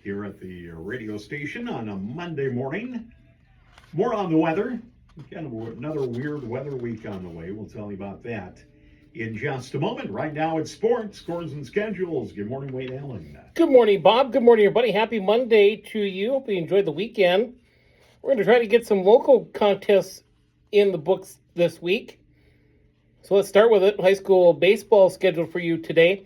here at the radio station on a Monday morning. More on the weather. Kind of another weird weather week on the way. We'll tell you about that in just a moment. Right now it's sports, scores, and schedules. Good morning, Wade Allen. Good morning, Bob. Good morning, everybody. Happy Monday to you. Hope you enjoyed the weekend. We're going to try to get some local contests in the books this week. So let's start with it. High school baseball scheduled for you today.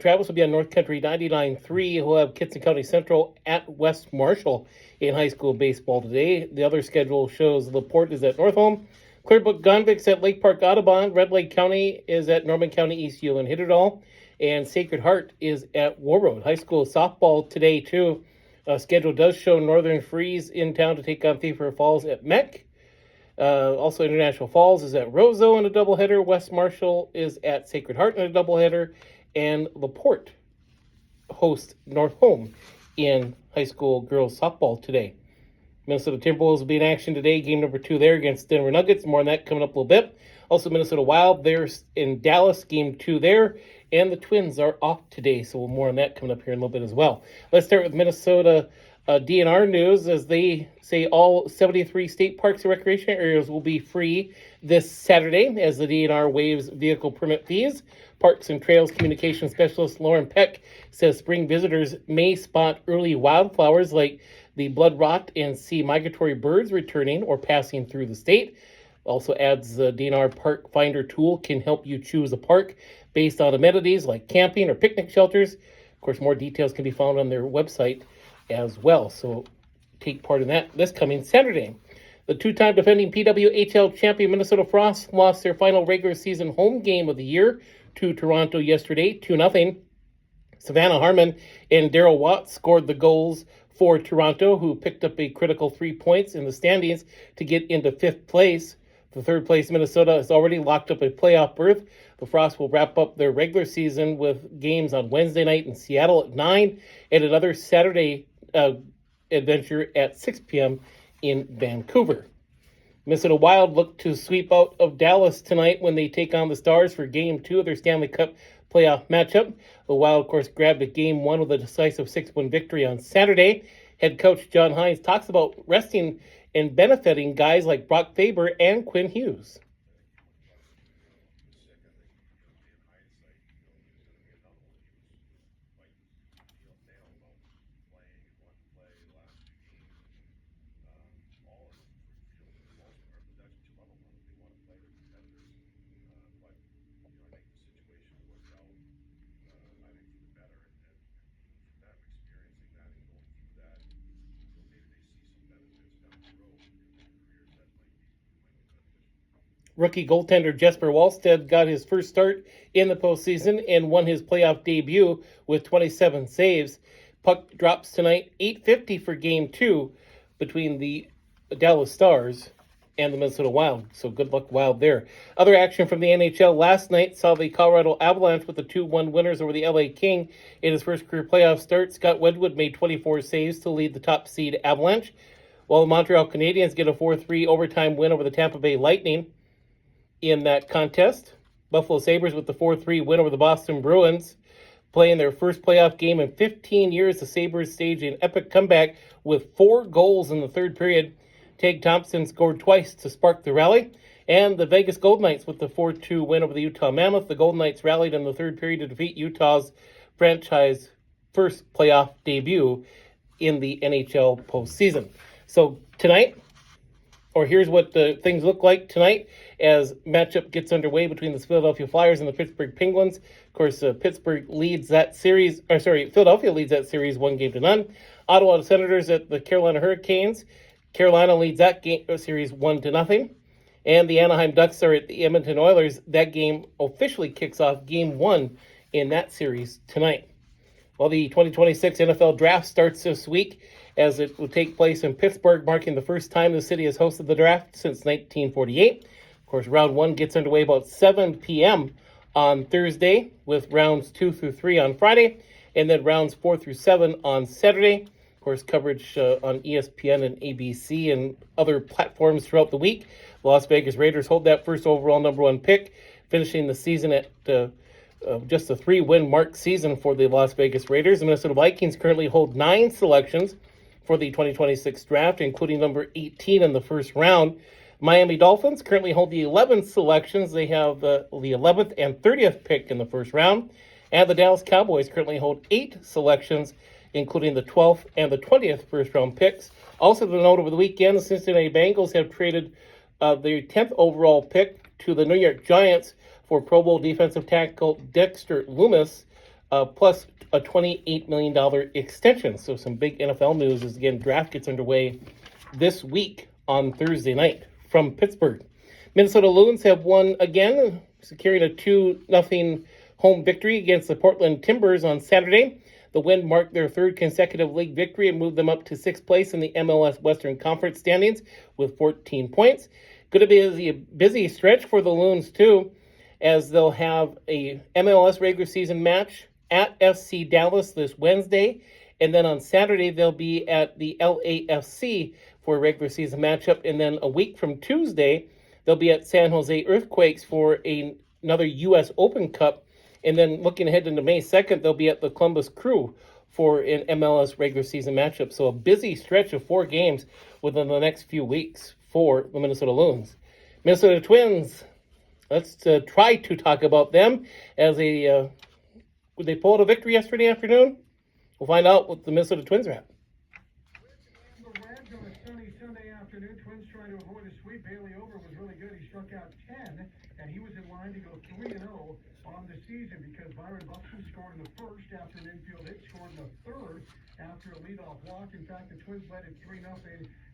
Travis will be on North Country 99.3. We'll have Kitson County Central at West Marshall in high school baseball today. The other schedule shows LaPorte is at Northholm. Clearbrook Gonvix at Lake Park Audubon. Red Lake County is at Norman County ECU and Hitterdall. And Sacred Heart is at Warroad. High school softball today, too. Schedule does show Northern Freeze in town to take on Thief River Falls at MEC. Also, International Falls is at Roseau in a doubleheader. West Marshall is at Sacred Heart in a doubleheader. And LaPorte hosts Northholm in high school girls softball today. Minnesota Timberwolves will be in action today. Game number 2 there against Denver Nuggets. More on that coming up a little bit. Also, Minnesota Wild, they're in Dallas. Game 2 there. And the Twins are off today, so more on that coming up here in a little bit as well. Let's start with Minnesota DNR news. As they say, all 73 state parks and recreation areas will be free this Saturday as the DNR waives vehicle permit fees. Parks and Trails Communication Specialist Lauren Peck says spring visitors may spot early wildflowers like the blood rot and see migratory birds returning or passing through the state. Also adds the DNR Park Finder tool can help you choose a park based on amenities like camping or picnic shelters. Of course, more details can be found on their website as well. So take part in that this coming Saturday. The two-time defending PWHL champion Minnesota Frost lost their final regular season home game of the year to Toronto yesterday, 2-0. Savannah Harmon and Daryl Watts scored the goals for Toronto, who picked up a critical 3 points in the standings to get into 5th place. The third place Minnesota has already locked up a playoff berth. The Frost will wrap up their regular season with games on Wednesday night in Seattle at 9 and another Saturday adventure at 6 p.m. in Vancouver. Minnesota Wild look to sweep out of Dallas tonight when they take on the Stars for Game 2 of their Stanley Cup playoff matchup. The Wild, of course, grabbed a Game 1 with a decisive 6-1 victory on Saturday. Head coach John Hines talks about resting and benefiting guys like Brock Faber and Quinn Hughes. Rookie goaltender Jesper Wallstedt got his first start in the postseason and won his playoff debut with 27 saves. Puck drops tonight, 8:50 for Game 2 between the Dallas Stars and the Minnesota Wild. So good luck, Wild, there. Other action from the NHL last night saw the Colorado Avalanche with the 2-1 winners over the LA King. In his first career playoff start, Scott Wedgwood made 24 saves to lead the top seed Avalanche, while the Montreal Canadiens get a 4-3 overtime win over the Tampa Bay Lightning. In that contest, Buffalo Sabres with the 4-3 win over the Boston Bruins. Playing their first playoff game in 15 years, the Sabres staged an epic comeback with 4 goals in the third period. Tage Thompson scored twice to spark the rally. And the Vegas Golden Knights with the 4-2 win over the Utah Mammoth. The Golden Knights rallied in the third period to defeat Utah's franchise first playoff debut in the NHL postseason. So tonight, or here's what the things look like tonight as matchup gets underway between the Philadelphia Flyers and the Pittsburgh Penguins. Of course, Philadelphia leads that series 1-0. Ottawa Senators at the Carolina Hurricanes. Carolina leads that series 1-0. And the Anaheim Ducks are at the Edmonton Oilers. That game officially kicks off Game 1 in that series tonight. Well, the 2026 NFL Draft starts this week, as it will take place in Pittsburgh, marking the first time the city has hosted the draft since 1948. Of course, round 1 gets underway about 7 p.m. on Thursday, with rounds 2 through 3 on Friday, and then rounds 4 through 7 on Saturday. Of course, coverage on ESPN and ABC and other platforms throughout the week. The Las Vegas Raiders hold that first overall number 1 pick, finishing the season at just a 3-win mark season for the Las Vegas Raiders. The Minnesota Vikings currently hold 9 selections for the 2026 draft, including number 18 in the first round. Miami Dolphins currently hold the 11th selections. They have the 11th and 30th pick in the first round. And the Dallas Cowboys currently hold 8 selections, including the 12th and the 20th first-round picks. Also to note, over the weekend, the Cincinnati Bengals have traded the 10th overall pick to the New York Giants for Pro Bowl defensive tackle Dexter Loomis, plus a $28 million extension. So some big NFL news as, again, draft gets underway this week on Thursday night from Pittsburgh. Minnesota Loons have won again, securing a 2-0 home victory against the Portland Timbers on Saturday. The win marked their 3rd consecutive league victory and moved them up to 6th place in the MLS Western Conference standings with 14 points. Going to be a busy stretch for the Loons, too, as they'll have a MLS regular season match at FC Dallas this Wednesday. And then on Saturday, they'll be at the LAFC for a regular season matchup. And then a week from Tuesday, they'll be at San Jose Earthquakes for another U.S. Open Cup. And then looking ahead into May 2nd, they'll be at the Columbus Crew for an MLS regular season matchup. So a busy stretch of 4 games within the next few weeks for the Minnesota Loons. Minnesota Twins, let's try to talk about them as would they pull out a victory yesterday afternoon? We'll find out what the Minnesota Twins are at. The Reds on a sunny Sunday afternoon. Twins trying to avoid a sweep. Bailey Over was really good. He struck out 10, and he was in line to go 3-0 on the season because Byron Buxton scored in the first after an infield hit, scored in the third after a leadoff walk. In fact, the Twins led it 3-0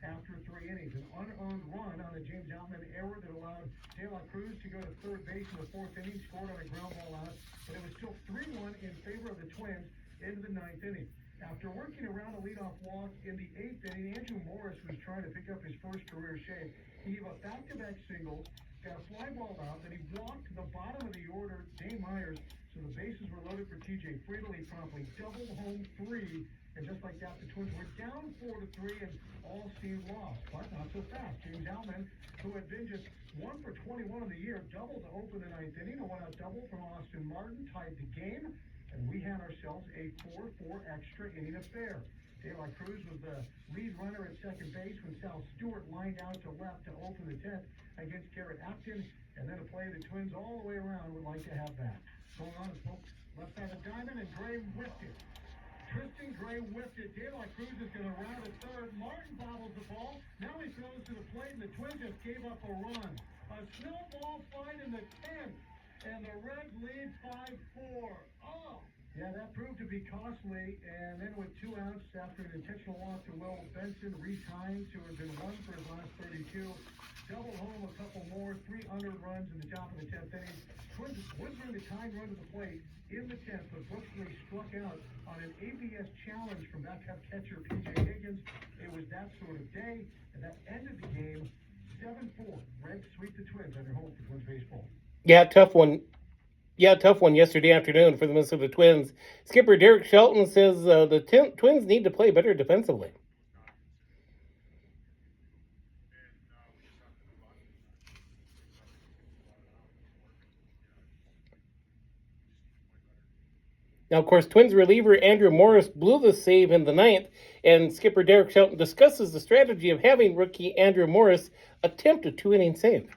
after 3 innings. An unearned run on a James Outman error that allowed De La Cruz to go to third base in the 4th inning, scored on a ground ball out, but it was still 3-1 in favor of the Twins into the 9th inning. After working around a leadoff walk in the 8th inning, Andrew Morris was trying to pick up his first career shave. He gave a back-to-back single, got a fly ball out, then he walked to the bottom of the order, Dave Myers, so the bases were loaded for TJ Friedel. He promptly doubled home 3, and just like that, the Twins were down 4-3, and all seemed lost, but not so fast. James Outman, who had been just 1 for 21 in the year, doubled to open the 9th inning. A one-out double from Austin Martin tied the game, and we had ourselves a 4-4 extra inning affair. De La Cruz was the lead runner at second base when Sal Stewart lined out to left to open the 10th against Garrett Acton, and then a play the Twins all the way around would like to have that. Going on is folks, left side of diamond, and Gray whipped it. Tristan Gray whipped it. De La Cruz is going to round at third. Martin bobbles the ball. Now he throws to the plate, and the Twins just gave up a run. A snowball fight in the 10th, and the Reds lead 5-4. Oh! Yeah, that proved to be costly, and then with 2 outs after an intentional walk to Will Benson, Reese Hines, who had been 1 for his last 32, doubled home a couple more, 3 unearned runs in the top of the 10th inning. Twins bring the tying run to the plate in the 10th, but Brooklyn struck out on an ABS challenge from backup catcher P.J. Higgins. It was that sort of day, and that ended the game 7-4. Reds sweep the Twins on their home for Twins baseball. Yeah, tough one. Tough one yesterday afternoon for the Minnesota Twins. Skipper Derek Shelton says the Twins need to play better defensively. Now, of course, Twins reliever Andrew Morris blew the save in the 9th, and skipper Derek Shelton discusses the strategy of having rookie Andrew Morris attempt a 2-inning save.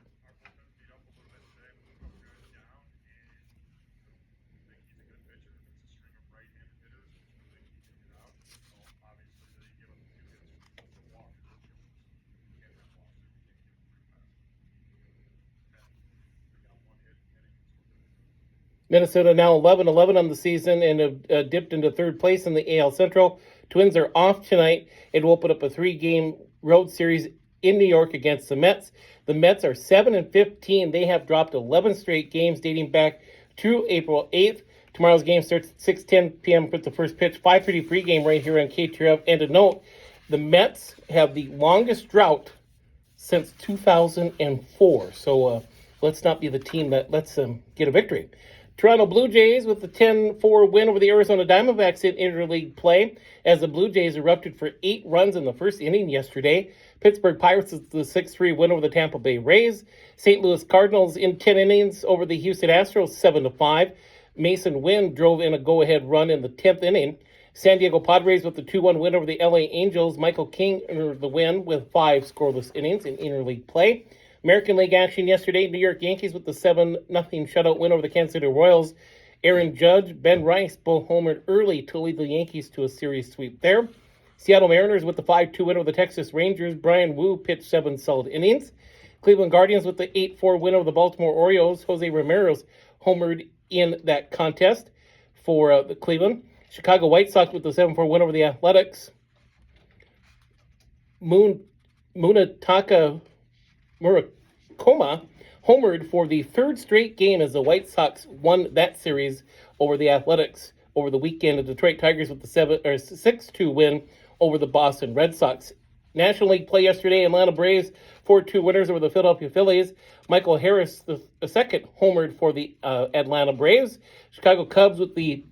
Minnesota now 11-11 on the season and have dipped into 3rd place in the AL Central. Twins are off tonight and will open up a 3-game road series in New York against the Mets. The Mets are 7-15. They have dropped 11 straight games dating back to April 8th. Tomorrow's game starts at 6:10 p.m. with the first pitch, 5:30 pregame right here on KTRF. And to note, the Mets have the longest drought since 2004. So let's not be the team that lets them get a victory. Toronto Blue Jays with the 10-4 win over the Arizona Diamondbacks in interleague play as the Blue Jays erupted for 8 runs in the first inning yesterday. Pittsburgh Pirates with the 6-3 win over the Tampa Bay Rays. St. Louis Cardinals in 10 innings over the Houston Astros 7-5. Mason Wynn drove in a go-ahead run in the 10th inning. San Diego Padres with the 2-1 win over the LA Angels. Michael King earned the win with 5 scoreless innings in interleague play. American League action yesterday, New York Yankees with the 7-0 shutout win over the Kansas City Royals. Aaron Judge, Ben Rice both homered early to lead the Yankees to a series sweep there. Seattle Mariners with the 5-2 win over the Texas Rangers. Brian Wu pitched 7 solid innings. Cleveland Guardians with the 8-4 win over the Baltimore Orioles. Jose Ramirez homered in that contest for the Cleveland. Chicago White Sox with the 7-4 win over the Athletics. Munetaka Murakoma homered for the 3rd straight game as the White Sox won that series over the Athletics over the weekend. The Detroit Tigers with the 6-2 win over the Boston Red Sox. National League play yesterday, Atlanta Braves 4-2 winners over the Philadelphia Phillies. Michael Harris, the second, homered for the Atlanta Braves. Chicago Cubs with the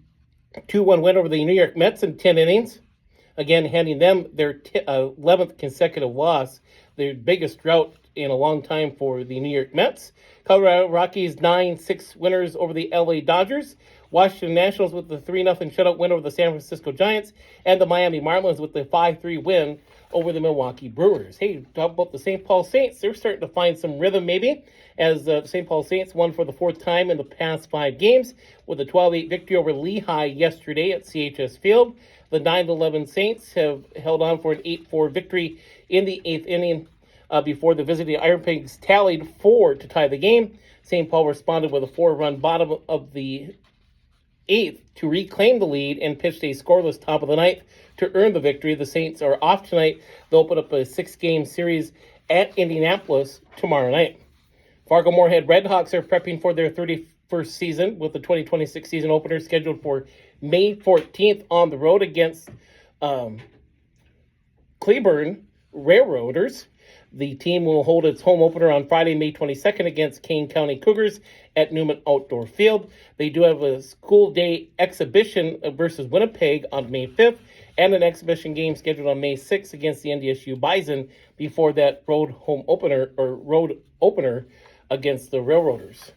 2-1 win over the New York Mets in 10 innings. Again, handing them their 11th consecutive loss, their biggest drought in a long time for the New York Mets. Colorado Rockies 9-6 winners over the LA Dodgers. Washington Nationals with the 3-0 shutout win over the San Francisco Giants. And the Miami Marlins with the 5-3 win over the Milwaukee Brewers. Hey, talk about the St. Paul Saints. They're starting to find some rhythm maybe, as the St. Paul Saints won for the 4th time in the past 5 games with a 12-8 victory over Lehigh yesterday at CHS Field. The 9-11 Saints have held on for an 8-4 victory in the 8th inning before the visiting Iron Pigs tallied 4 to tie the game. St. Paul responded with a 4-run bottom of the 8th to reclaim the lead and pitched a scoreless top of the 9th to earn the victory. The Saints are off tonight. They'll open up a 6-game series at Indianapolis tomorrow night. Fargo-Moorhead Redhawks are prepping for their 31st season with the 2026 season opener scheduled for May 14th on the road against Cleburne Railroaders. The team will hold its home opener on Friday, May 22nd against Kane County Cougars at Newman Outdoor Field. They do have a school day exhibition versus Winnipeg on May 5th and an exhibition game scheduled on May 6th against the NDSU Bison before that road opener against the Railroaders.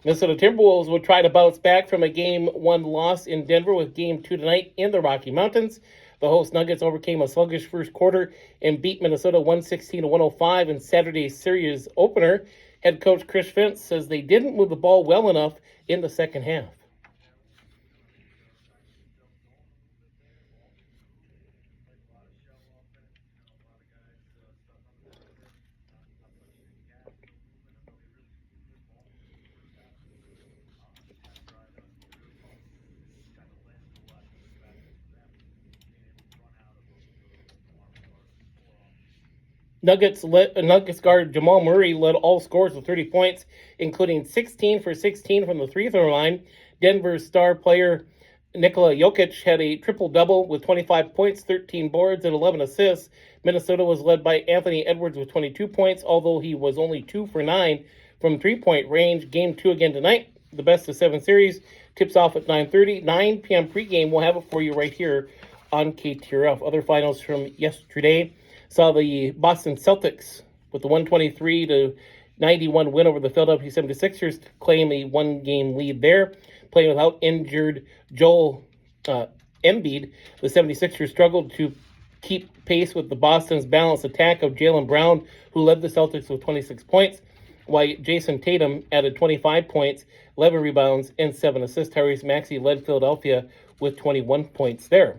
Minnesota Timberwolves will try to bounce back from a Game 1 loss in Denver with Game 2 tonight in the Rocky Mountains. The host Nuggets overcame a sluggish first quarter and beat Minnesota 116-105 in Saturday's series opener. Head coach Chris Finch says they didn't move the ball well enough in the second half. Nuggets guard Jamal Murray led all scorers with 30 points, including 16 for 16 from the free-throw line. Denver's star player Nikola Jokic had a triple-double with 25 points, 13 boards, and 11 assists. Minnesota was led by Anthony Edwards with 22 points, although he was only 2 for 9 from three-point range. Game 2 again tonight. The best-of-7 series tips off at 9:30. 9 p.m. pregame. We'll have it for you right here on KTRF. Other finals from yesterday saw the Boston Celtics with the 123-91 win over the Philadelphia 76ers to claim a 1-game lead there. Playing without injured Joel Embiid, the 76ers struggled to keep pace with the Boston's balanced attack of Jaylen Brown, who led the Celtics with 26 points, while Jason Tatum added 25 points, 11 rebounds, and 7 assists. Tyrese Maxey led Philadelphia with 21 points there.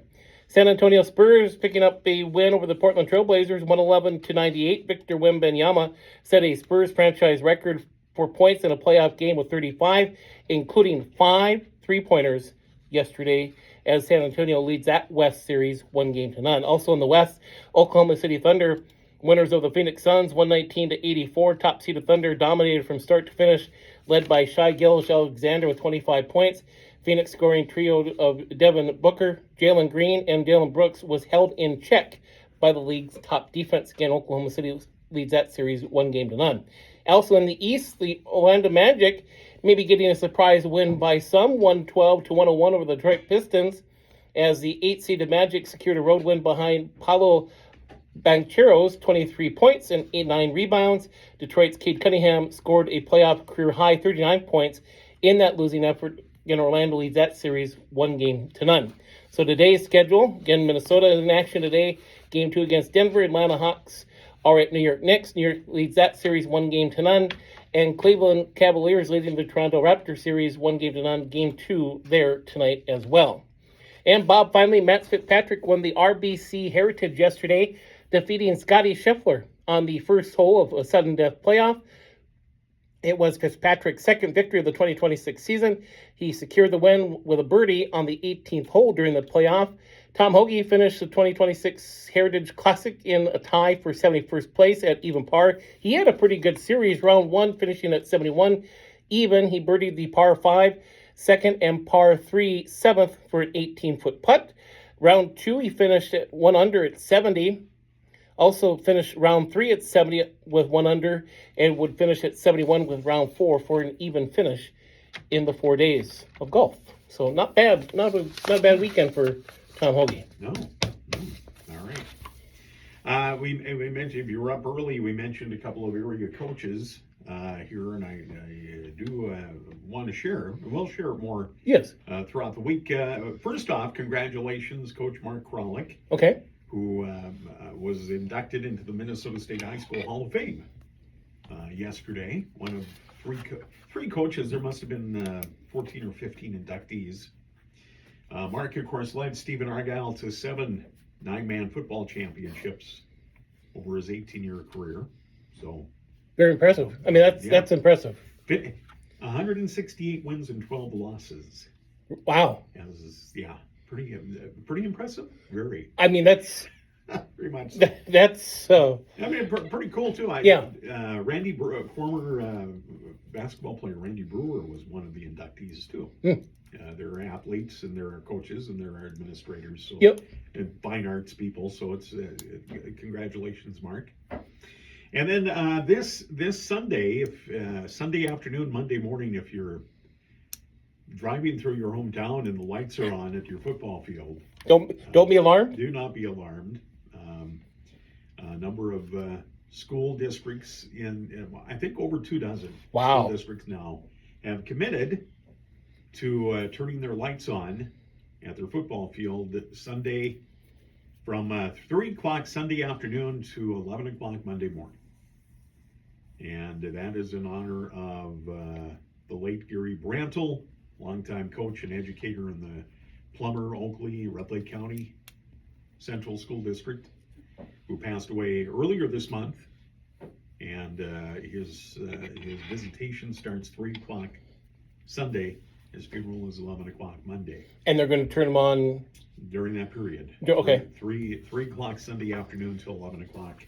San Antonio Spurs picking up a win over the Portland Trailblazers, 111-98. Victor Wembanyama set a Spurs franchise record for points in a playoff game with 35, including 5 three-pointers yesterday, as San Antonio leads that West Series 1-0. Also in the West, Oklahoma City Thunder, winners of the Phoenix Suns, 119-84. Top-seeded Thunder dominated from start to finish, led by Shai Gilgeous-Alexander with 25 points. Phoenix scoring trio of Devin Booker, Jalen Green, and Dillon Brooks was held in check by the league's top defense. Again, Oklahoma City leads that series 1-0. Also in the East, the Orlando Magic may be getting a surprise win by some, 112-101 over the Detroit Pistons, as the 8-seeded Magic secured a road win behind Paolo Banchero's 23 points and 9 rebounds. Detroit's Cade Cunningham scored a playoff career-high 39 points in that losing effort Again, Orlando leads that series 1-0. So today's schedule, again, Minnesota is in action today. Game 2 against Denver. Atlanta Hawks are at New York Knicks. New York leads that series 1-0. And Cleveland Cavaliers leading the Toronto Raptors series 1-0. Game 2 there tonight as well. And Bob, finally, Matt Fitzpatrick won the RBC Heritage yesterday, defeating Scotty Scheffler on the first hole of a sudden death playoff. It was Fitzpatrick's second victory of the 2026 season. He secured the win with a birdie on the 18th hole during the playoff. Tom Hoge finished the 2026 Heritage Classic in a tie for 71st place at even par. He had a pretty good series. Round 1 finishing at 71 even. He birdied the par 5, second, and par 3, 7th for an 18-foot putt. Round 2, he finished at 1 under at 70. Also finished round 3 at 70 with 1 under, and would finish at 71 with round 4 for an even finish in the 4 days of golf. So not bad, not a bad weekend for Tom Hoge. No. All right. We mentioned, if you were up early, we mentioned a couple of area coaches here, and I do want to share. We'll share more Yes. throughout the week. First off, congratulations, Coach Mark Kralik, Okay. who was inducted into the Minnesota State High School Hall of Fame yesterday. One of three coaches. There must have been 14 or 15 inductees. Mark, of course, led Stephen Argyle to 7 nine-man football championships over his 18-year career. So Very impressive. I mean, that's impressive. 168 wins and 12 losses. Wow. Pretty impressive. Very. I mean, that's Pretty much. that's I mean, pretty cool too. Yeah. Randy, former basketball player Randy Brewer was one of the inductees too. They're athletes and they're coaches and they're administrators. So, Yep. and fine arts people. So it's congratulations, Mark. And then this Sunday, if Sunday afternoon, Monday morning, if you're driving through your hometown and the lights are on at your football field, don't be alarmed. do not be alarmed. A number of school districts I think over 24 Wow. school districts now have committed to turning their lights on at their football field Sunday from 3 o'clock Sunday afternoon to 11 o'clock Monday morning. And that is in honor of the late Gary Brantle, longtime coach and educator in the Plummer, Oakley, Red Lake County Central School District, who passed away earlier this month. And his visitation starts 3 o'clock Sunday. His funeral is 11 o'clock Monday. And they're going to turn them on During that period. Okay. 3 o'clock Sunday afternoon till 11 o'clock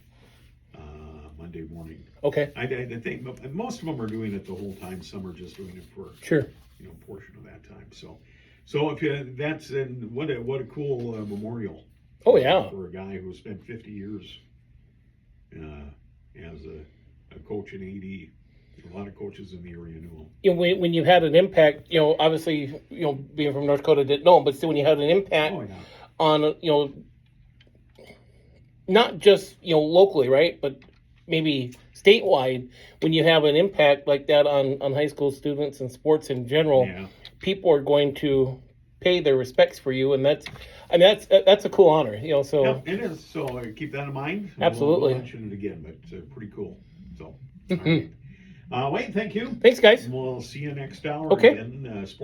Monday morning. Okay. I think most of them are doing it the whole time. Some are just doing it for Sure. a portion of that time. So if that's what a cool memorial. Oh yeah. For a guy who spent 50 years as a coach in AD. A lot of coaches in the area knew him. When you had an impact, obviously, being from North Dakota didn't know him, but still when you had an impact on, not just, locally, right, but maybe statewide, when you have an impact like that on high school students and sports in general, people are going to pay their respects for you, and that's a cool honor, so. Yeah, it is. So keep that in mind. Absolutely. We'll mention it again, but pretty cool. So, all right. Wayne, thank you. Thanks, guys. We'll see you next hour. Okay. Again, sports.